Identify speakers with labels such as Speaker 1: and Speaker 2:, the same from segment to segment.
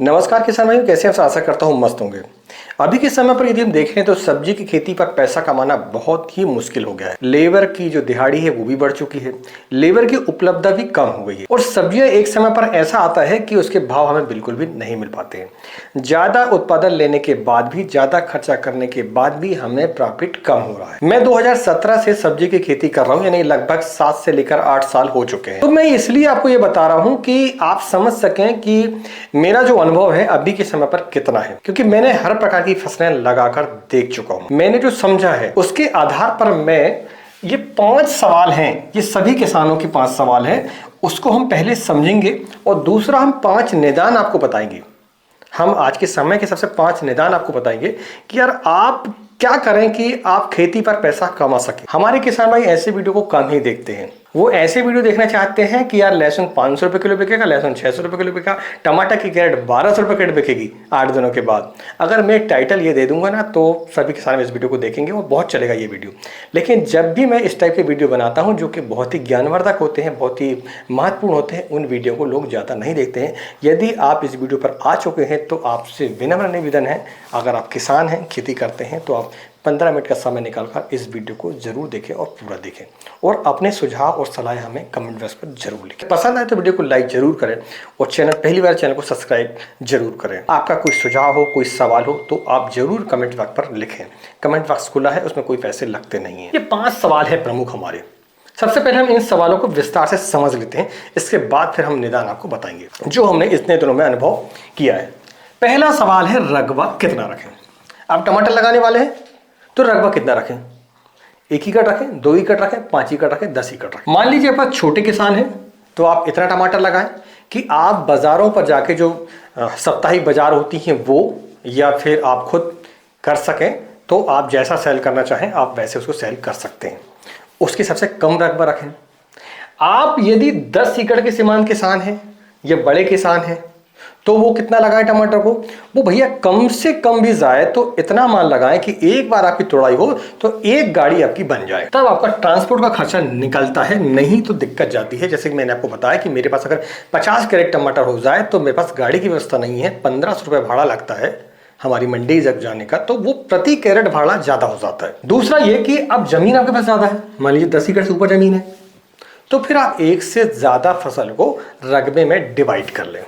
Speaker 1: नमस्कार किसान भाइयों, कैसे हैं? आशा करता हूँ मस्त होंगे। अभी के समय पर यदि हम देखें तो सब्जी की खेती पर पैसा कमाना बहुत ही मुश्किल हो गया है। लेबर की जो दिहाड़ी है वो भी बढ़ चुकी है, लेबर की उपलब्धता भी कम हो गई है और सब्जियां एक समय पर ऐसा आता है कि उसके भाव हमें बिल्कुल भी नहीं मिल पाते हैं। ज्यादा उत्पादन लेने के बाद भी, ज्यादा खर्चा करने के बाद भी हमें प्रॉफिट कम हो रहा है। मैं 2017 से सब्जी की खेती कर रहा हूँ, यानी लगभग 7 से लेकर 8 साल हो चुके हैं। तो मैं इसलिए आपको ये बता रहा हूँ कि आप समझ सकें कि मेरा जो अनुभव है अभी के समय पर कितना है, क्योंकि मैंने हर प्रकार की फसलें लगाकर देख चुका हूं। मैंने जो समझा है उसके आधार पर मैं ये 5 सवाल हैं, ये सभी किसानों के 5 सवाल हैं, उसको हम पहले समझेंगे और दूसरा हम 5 निदान आपको बताएंगे। हम आज के समय के सबसे 5 निदान आपको बताएंगे कि यार आप क्या करें कि आप खेती पर पैसा कमा सकें। हमारे किसान भाई ऐसे वीडियो को कम ही देखते हैं, वो ऐसे वीडियो देखना चाहते हैं कि यार लहसुन 500 रुपए किलो बिकेगा, लहसुन 600 रुपए किलो बिकेगा, टमाटर की कैरेट 1200 रुपए कैरेट बिकेगी 8 दिनों के बाद। अगर मैं टाइटल ये दे दूंगा ना तो सभी किसान इस वीडियो को देखेंगे और बहुत चलेगा ये वीडियो। लेकिन जब भी मैं इस टाइप के वीडियो बनाता हूं जो कि बहुत ही ज्ञानवर्धक होते हैं, बहुत ही महत्वपूर्ण होते हैं, उन वीडियो को लोग ज़्यादा नहीं देखते हैं। यदि आप इस वीडियो पर आ चुके हैं तो आपसे विनम्र निवेदन है, अगर आप किसान हैं, खेती करते हैं, तो आप 15 मिनट का समय निकालकर इस वीडियो को जरूर देखें और पूरा देखें और अपने सुझाव और सलाह हमें कमेंट बॉक्स पर जरूर लिखें। पसंद आए तो वीडियो को लाइक जरूर करें और पहली बार चैनल को सब्सक्राइब जरूर करें। आपका कोई सुझाव हो, कोई सवाल हो तो आप जरूर कमेंट बॉक्स पर लिखें। कमेंट बॉक्स खुला है, उसमें कोई पैसे लगते नहीं है। ये 5 सवाल है प्रमुख हमारे। सबसे पहले हम इन सवालों को विस्तार से समझ लेते हैं, इसके बाद फिर हम निदान आपको बताएंगे जो हमने इतने दिनों में अनुभव किया है। पहला सवाल है रकबा कितना रखें। आप टमाटर लगाने वाले हैं तो रकबा कितना रखें? 1 एकड़ रखें, 2 एकड़ रखें, 5 एकड़ रखें, 10 एकड़ रखें। मान लीजिए आप छोटे किसान हैं तो आप इतना टमाटर लगाएं कि आप बाजारों पर जाके जो साप्ताहिक बाजार होती हैं वो, या फिर आप खुद कर सकें तो आप जैसा सेल करना चाहें आप वैसे उसको सेल कर सकते हैं। उसकी सबसे कम रकबा रखें। आप यदि 10 एकड़ के सीमांत किसान हैं या बड़े किसान हैं तो वो कितना लगाएं टमाटर को? वो भैया कम से कम भी जाए तो इतना माल लगाएं कि एक बार आपकी तोड़ाई हो तो एक गाड़ी आपकी बन जाए, तब आपका ट्रांसपोर्ट का खर्चा निकलता है, नहीं तो दिक्कत जाती है। जैसे कि मैंने आपको बताया कि मेरे पास अगर 50 कैरेट टमाटर हो जाए तो मेरे पास गाड़ी की व्यवस्था नहीं है, 1500 रुपये भाड़ा लगता है हमारी मंडी तक जाने का, तो वो प्रति कैरेट भाड़ा ज्यादा हो जाता है। दूसरा ये कि अब जमीन आपके पास ज्यादा है, मान लीजिए 10 एकड़ से ऊपर जमीन है, तो फिर आप एक से ज्यादा फसल को रकबे में डिवाइड कर लें।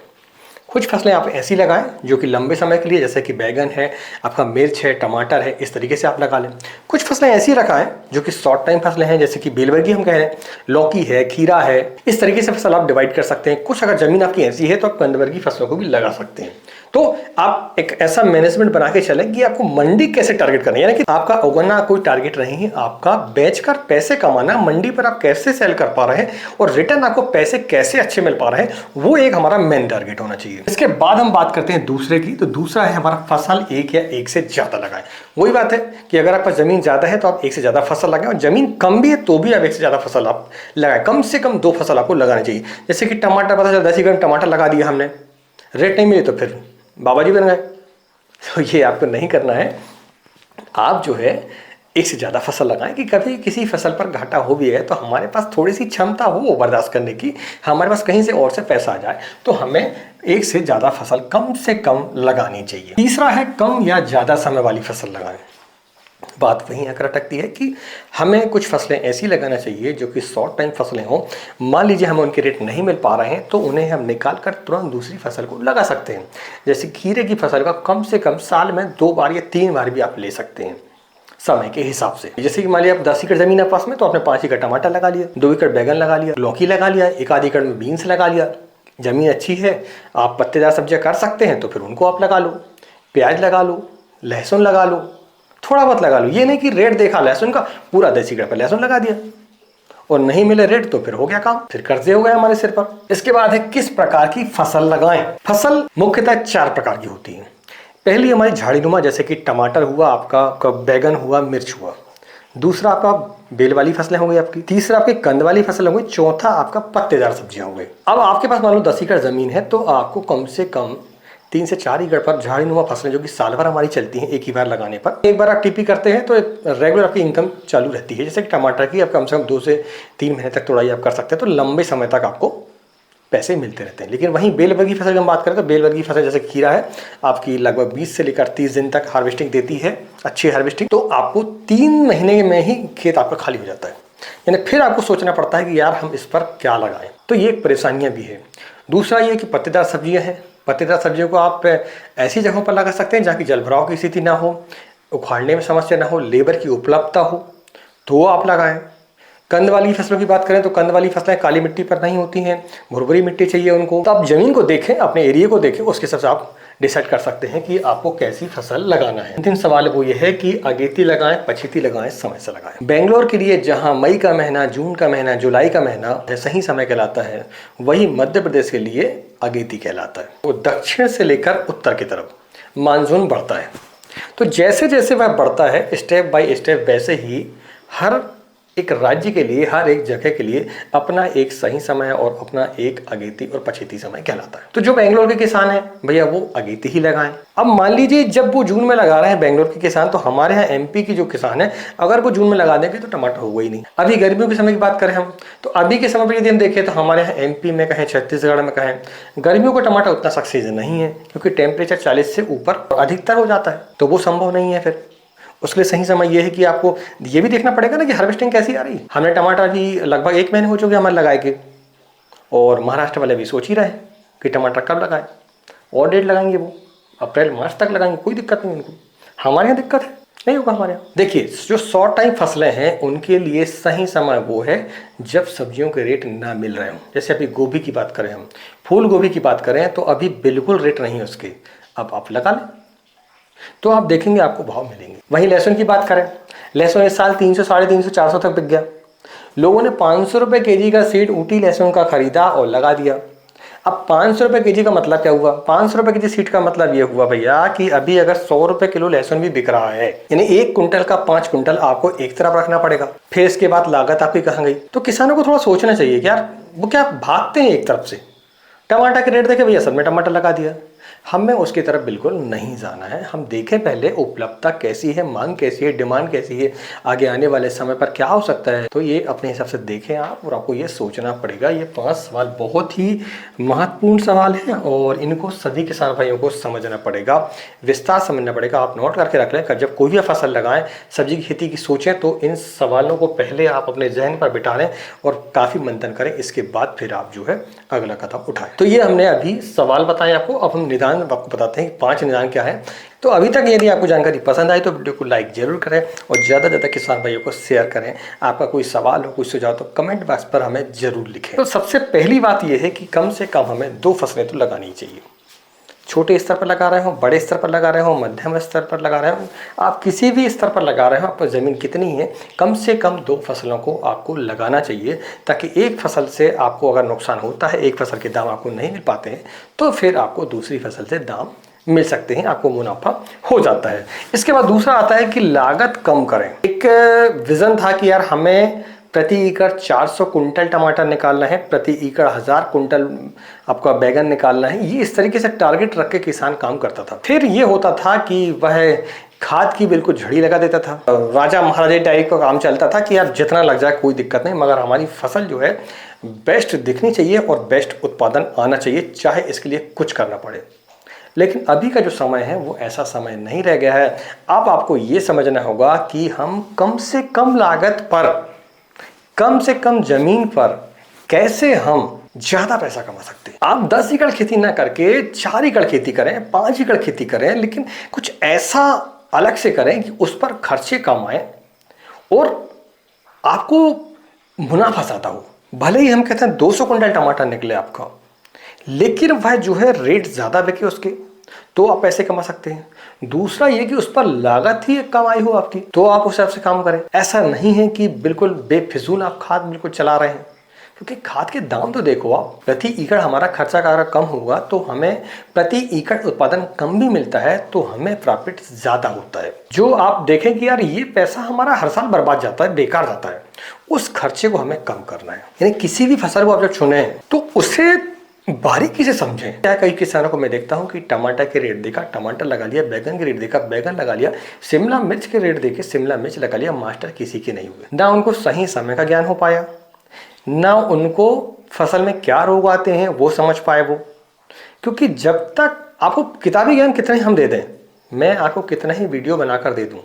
Speaker 1: कुछ फसलें आप ऐसी लगाएं जो कि लंबे समय के लिए, जैसे कि बैगन है, आपका मिर्च है, टमाटर है, इस तरीके से आप लगा लें। कुछ फसलें ऐसी रखाएं जो कि शॉर्ट टाइम फसलें हैं, जैसे कि बेलवर्गीय हम कह रहे हैं, लौकी है, खीरा है, इस तरीके से फसल आप डिवाइड कर सकते हैं। कुछ अगर जमीन आपकी ऐसी है तो आप कंदवर्गीय फसलों को भी लगा सकते हैं। तो आप एक ऐसा मैनेजमेंट बना के चलें कि आपको मंडी कैसे टारगेट करना है, यानी कि आपका उगना कोई टारगेट नहीं है, आपका बेचकर पैसे कमाना, मंडी पर आप कैसे सेल कर पा रहे हैं और रिटर्न आपको पैसे कैसे अच्छे मिल पा रहे हैं, वो एक हमारा मेन टारगेट होना चाहिए। इसके बाद हम बात करते हैं दूसरे की, तो दूसरा है हमारा फसल एक या एक से ज्यादा लगाएं। वही बात है कि अगर आपका जमीन ज्यादा है तो आप एक से ज्यादा फसल लगाएं, और जमीन कम भी है तो भी आप एक से ज्यादा फसल आप लगाएं। कम से कम 2 फसल आपको लगानी चाहिए। जैसे कि टमाटर, पता चला 10 एकड़ टमाटर लगा दिया हमने, रेट नहीं मिले तो फिर बाबा जी बन गए, तो ये आपको नहीं करना है। आप जो है एक से ज़्यादा फसल लगाएं कि कभी किसी फसल पर घाटा हो भी है तो हमारे पास थोड़ी सी क्षमता हो बर्दाश्त करने की, हमारे पास कहीं से और से पैसा आ जाए तो हमें एक से ज़्यादा फसल कम से कम लगानी चाहिए। तीसरा है कम या ज़्यादा समय वाली फसल लगाएं। बात वहीं आकर अटकती है कि हमें कुछ फसलें ऐसी लगाना चाहिए जो कि शॉर्ट टाइम फसलें हों। मान लीजिए हमें उनके रेट नहीं मिल पा रहे हैं तो उन्हें हम निकाल कर तुरंत दूसरी फसल को लगा सकते हैं। जैसे खीरे की फसल का कम से कम साल में 2 बार या 3 बार भी आप ले सकते हैं समय के हिसाब से। जैसे कि मान लीजिए आप 10 एकड़ जमीन है पास में तो आपने 5 एकड़ टमाटर लगा लिया, 2 एकड़ बैगन लगा लिया, लौकी लगा लिया, 1 आध एकड़ में बीन्स लगा लिया। जमीन अच्छी है, आप पत्तेदार सब्जियां कर सकते हैं तो फिर उनको आप लगा लो। प्याज लगा लो, लहसुन लगा लो, थोड़ा बहुत लगा लो। ये नहीं कि रेट देखा लहसुन का पूरा 10 एकड़ पर लहसुन लगा दिया और नहीं मिले रेट तो फिर हो गया काम, फिर कर्जे हो गए हमारे सिर पर। इसके बाद है किस प्रकार की फसल लगाएं। फसल मुख्यतः 4 प्रकार की होती है। पहली हमारी झाड़ीनुमा, जैसे कि टमाटर हुआ, आपका बैगन हुआ, मिर्च हुआ। दूसरा आपका बेल वाली फसलें हो गई आपकी। तीसरा आपकी कंद वाली फसल हो गई। चौथा आपका पत्तेदार सब्जियां हो गई। अब आपके पास मान लो 10 एकड़ जमीन है तो आपको कम से कम 3 से 4 एकड़ पर झाड़ीनुमा फसलें जो कि साल भर हमारी चलती हैं, एक ही बार लगाने पर, एक बार आप टीपी करते हैं तो रेगुलर आपकी इनकम चालू रहती है। जैसे कि टमाटर की आप कम से कम 2 से 3 महीने तक तोड़ाई आप कर सकते हैं तो लंबे समय तक आपको पैसे मिलते रहते हैं। लेकिन वहीं बेल वर्गीय फसल की हम बात करें तो बेल वर्गीय फसल जैसे खीरा है, आपकी लगभग 20 से लेकर 30 दिन तक हार्वेस्टिंग देती है, अच्छी हार्वेस्टिंग। तो आपको 3 महीने में ही खेत आपका खाली हो जाता है, यानी फिर आपको सोचना पड़ता है कि यार हम इस पर क्या लगाएं। तो ये एक परेशानियां भी है। दूसरा ये कि पत्तेदार सब्जियां हैं, पत्तेदार सब्जियों को आप ऐसी जगहों पर लगा सकते हैं जहाँ की जलभराव की स्थिति ना हो, उखाड़ने में समस्या ना हो, लेबर की उपलब्धता हो, तो आप लगाएं। कंद वाली फसलों की बात करें तो कंद वाली फसलें काली मिट्टी पर नहीं होती हैं, भुरभुरी मिट्टी चाहिए उनको। तो आप जमीन को देखें, अपने एरिया को देखें, उसके हिसाब से आप डिसाइड कर सकते हैं कि आपको कैसी फसल लगाना है। अंतिम सवाल वो ये है कि अगेती लगाएं, पछेती लगाएं, समय से लगाएं। बेंगलोर के लिए जहां मई का महीना, जून का महीना, जुलाई का महीना सही समय कहलाता है, वही मध्य प्रदेश के लिए अगेती कहलाता है। वो दक्षिण से लेकर उत्तर की तरफ मानसून बढ़ता है। तो जैसे जैसे वह बढ़ता है स्टेप बाय स्टेप, वैसे ही हर एक राज्य के लिए, हर एक जगह के लिए अपना एक सही समय और अपना एक अगेती और पछेती समय कहलाता है। तो जो बेंगलोर के किसान हैं भैया वो अगेती ही लगाएं। अब मान लीजिए जब वो जून में लगा रहे हैं बेंगलोर के किसान, तो हमारे यहाँ एमपी की जो किसान है अगर वो जून में लगा देंगे तो टमाटर होगा ही नहीं। अभी गर्मियों के समय की बात करें हम, तो अभी के समय पर यदि हम देखें तो हमारे यहाँ एमपी में कहें, छत्तीसगढ़ में कहें, गर्मियों का टमाटर उतना सक्सेस नहीं है क्योंकि टेम्परेचर 40 से ऊपर अधिकतर हो जाता है, तो वो संभव नहीं है। फिर उसके लिए सही समय ये है कि आपको ये भी देखना पड़ेगा ना कि हार्वेस्टिंग कैसी आ रही है। हमने टमाटर भी लगभग 1 महीने हो चुके हमारे लगाए के, और महाराष्ट्र वाले भी सोच ही रहे हैं कि टमाटर कब लगाएं, और डेट लगाएंगे वो अप्रैल मार्च तक लगाएंगे, कोई दिक्कत नहीं उनको। हमारे यहाँ दिक्कत है, नहीं होगा हमारे यहाँ। देखिए जो शॉर्ट टाइम फसलें हैं उनके लिए सही समय वो है जब सब्जियों के रेट ना मिल रहे हों। जैसे अभी गोभी की बात करें हम, फूल गोभी की बात करें तो अभी बिल्कुल रेट नहीं है उसके, अब आप लगा लें तो आप देखेंगे आपको भाव मिलेंगे। वहीं लहसुन की बात करें, लहसुन इस साल 300, 350, 400 तक बिक गया। लोगों ने 500 रुपये केजी का सीड ऊटी लहसुन का खरीदा और लगा दिया। अब 500 रुपये केजी का मतलब क्या हुआ? 500 रुपये केजी सीड का मतलब ये हुआ भैया कि अभी अगर 100 रुपये किलो लहसुन भी बिक रहा है, यानी 1 कुंटल का 5 कुंटल आपको एक तरफ रखना पड़ेगा। फिर इसके बाद लागत आपकी कहाँ गई? तो किसानों को थोड़ा सोचना चाहिए कि यार वो क्या भागते हैं एक तरफ से, टमाटर के रेट देखे भैया सब में टमाटर लगा दिया। हमें उसकी तरफ बिल्कुल नहीं जाना है। हम देखें पहले उपलब्धता कैसी है, मांग कैसी है, डिमांड कैसी है, आगे आने वाले समय पर क्या हो सकता है। तो ये अपने हिसाब से देखें आप, और आपको ये सोचना पड़ेगा। ये 5 सवाल बहुत ही महत्वपूर्ण सवाल हैं और इनको सभी किसान भाइयों को समझना पड़ेगा, विस्तार समझना पड़ेगा। आप नोट करके रख लें, जब कोई भी फसल लगाएं, सब्जी की खेती की सोचें तो इन सवालों को पहले आप अपने जहन पर बिठा लें और काफ़ी मंथन करें। इसके बाद फिर आप जो है अगला कदम उठाएं। तो ये हमने अभी सवाल बताए आपको, अब हम निदान आपको बताते हैं कि 5 निदान क्या है। तो अभी तक यदि आपको जानकारी पसंद आई तो वीडियो को लाइक जरूर करें और ज़्यादा से ज़्यादा किसान भाइयों को शेयर करें। आपका कोई सवाल हो, कोई सुझाव तो कमेंट बॉक्स पर हमें जरूर लिखें। तो सबसे पहली बात यह है कि कम से कम हमें 2 फसलें तो लगानी चाहिए। छोटे स्तर पर लगा रहे हो, बड़े स्तर पर लगा रहे हो, मध्यम स्तर पर लगा रहे हो, आप किसी भी स्तर पर लगा रहे हो, आपको ज़मीन कितनी है, कम से कम 2 फसलों को आपको लगाना चाहिए, ताकि एक फसल से आपको अगर नुकसान होता है, एक फसल के दाम आपको नहीं मिल पाते हैं, तो फिर आपको दूसरी फसल से दाम मिल सकते हैं, आपको मुनाफा हो जाता है। इसके बाद दूसरा आता है कि लागत कम करें। एक विज़न था कि यार हमें प्रति एकड़ 400 कुंटल टमाटर निकालना है, प्रति एकड़ 1000 कुंटल आपका बैगन निकालना है। ये इस तरीके से टारगेट रख के किसान काम करता था। फिर ये होता था कि वह खाद की बिल्कुल झड़ी लगा देता था, राजा महाराजा टाइप का काम चलता था कि यार जितना लग जाए कोई दिक्कत नहीं, मगर हमारी फसल जो है बेस्ट दिखनी चाहिए और बेस्ट उत्पादन आना चाहिए, चाहे इसके लिए कुछ करना पड़े। लेकिन अभी का जो समय है वो ऐसा समय नहीं रह गया है। अब आपको ये समझना होगा कि हम कम से कम लागत पर, कम से कम जमीन पर कैसे हम ज्यादा पैसा कमा सकते हैं। आप 10 एकड़ खेती ना करके 4 एकड़ खेती करें, 5 एकड़ खेती करें, लेकिन कुछ ऐसा अलग से करें कि उस पर खर्चे कम आए और आपको मुनाफा ज्यादा हो। भले ही हम कहते हैं 200 कुंटल टमाटर निकले आपका, लेकिन वह जो है रेट ज्यादा बिके उसके, तो आप पैसे कमा सकते हैं। दूसरा ये कि उस पर लागत ही कम आई हो आपकी, तो आप उस हिसाब से काम करें। ऐसा नहीं है कि बिल्कुल बेफिजूल आप खाद बिल्कुल चला रहे हैं, क्योंकि खाद के दाम तो देखो आप, प्रति एकड़ हमारा खर्चा अगर कम होगा तो हमें प्रति एकड़ उत्पादन कम भी मिलता है, तो हमें प्रॉफिट ज्यादा होता है। जो आप देखें कि यार ये पैसा हमारा हर साल बर्बाद जाता है, बेकार जाता है, उस खर्चे को हमें कम करना है। यानी किसी भी फसल को आप जब चुने तो उसे बारीकी से समझें। क्या कई किसानों को मैं देखता हूं कि टमाटर के रेट देखा टमाटर लगा लिया, बैगन के रेट देखा बैगन लगा लिया, शिमला मिर्च के रेट देखे शिमला मिर्च लगा लिया, मास्टर किसी के नहीं हुए। ना उनको सही समय का ज्ञान हो पाया, ना उनको फसल में क्या रोग आते हैं वो समझ पाए वो। क्योंकि जब तक आपको किताबी ज्ञान कितना ही हम दे दें, मैं आपको कितना ही वीडियो बनाकर दे दूं,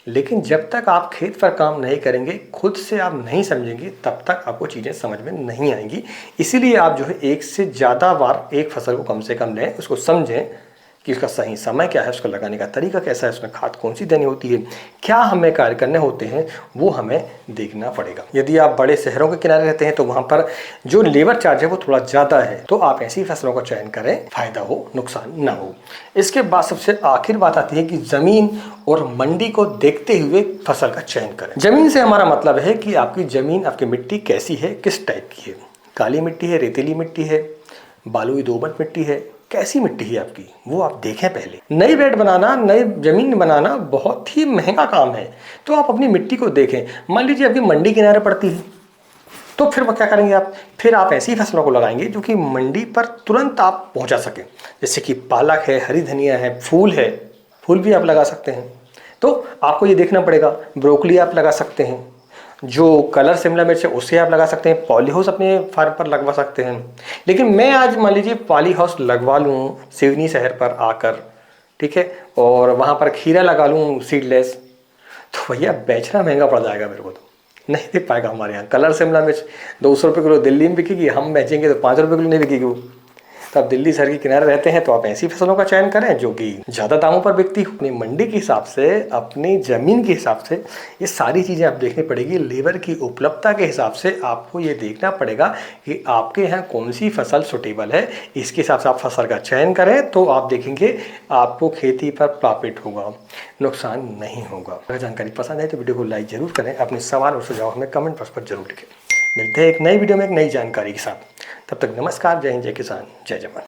Speaker 1: लेकिन जब तक आप खेत पर काम नहीं करेंगे, खुद से आप नहीं समझेंगे, तब तक आपको चीज़ें समझ में नहीं आएंगी। इसीलिए आप जो है एक से ज़्यादा बार एक फसल को कम से कम लें, उसको समझें कि उसका सही समय क्या है, उसको लगाने का तरीका कैसा है, उसमें खाद कौन सी देनी होती है, क्या हमें कार्य करने होते हैं, वो हमें देखना पड़ेगा। यदि आप बड़े शहरों के किनारे रहते हैं तो वहाँ पर जो लेबर चार्ज है वो थोड़ा ज़्यादा है, तो आप ऐसी फसलों का चयन करें, फायदा हो, नुकसान ना हो। इसके बाद सबसे आखिर बात आती है कि ज़मीन और मंडी को देखते हुए फसल का चयन करें। ज़मीन से हमारा मतलब है कि आपकी ज़मीन, आपकी मिट्टी कैसी है, किस टाइप की है, काली मिट्टी है, रेतीली मिट्टी है, बालुई दोमट मिट्टी है, कैसी मिट्टी है आपकी, वो आप देखें पहले। नई बेड बनाना, नई जमीन बनाना बहुत ही महंगा काम है, तो आप अपनी मिट्टी को देखें। मान लीजिए आपकी मंडी किनारे पड़ती है, तो फिर वो क्या करेंगे आप, फिर आप ऐसी फसलों को लगाएंगे जो कि मंडी पर तुरंत आप पहुंचा सकें। जैसे कि पालक है, हरी धनिया है, फूल भी आप लगा सकते हैं। तो आपको ये देखना पड़ेगा। ब्रोकली आप लगा सकते हैं, जो कलर शिमला मिर्च है उसे आप लगा सकते हैं, पॉली हाउस अपने फार्म पर लगवा सकते हैं। लेकिन मैं आज मान लीजिए पॉली हाउस लगवा लूँ सिवनी शहर पर आकर, ठीक है, और वहाँ पर खीरा लगा लूँ सीडलेस, तो भैया बेचना महंगा पड़ जाएगा, मेरे को तो नहीं दे पाएगा। हमारे यहाँ कलर शिमला मिर्च 200 रुपये किलो दिल्ली में बिकेगी, हम बेचेंगे तो 5 रुपये किलो नहीं बिकेगी वो। तो आप दिल्ली शहर के किनारे रहते हैं तो आप ऐसी फसलों का चयन करें जो कि ज़्यादा दामों पर बिकती हो। अपनी मंडी के हिसाब से, अपनी ज़मीन के हिसाब से ये सारी चीज़ें आप देखनी पड़ेगी। लेबर की उपलब्धता के हिसाब से आपको ये देखना पड़ेगा कि आपके यहाँ कौन सी फसल सुटेबल है। इसके हिसाब से आप फसल का चयन करें तो आप देखेंगे आपको खेती पर प्रॉफिट होगा, नुकसान नहीं होगा। अगर जानकारी पसंद है तो वीडियो को लाइक जरूर करें। अपने सवाल और सुझाव हमें कमेंट बॉक्स पर जरूर लिखें। मिलते हैं एक नई वीडियो में एक नई जानकारी के साथ। तब तक नमस्कार, जय हिंद, जय किसान, जय जवान।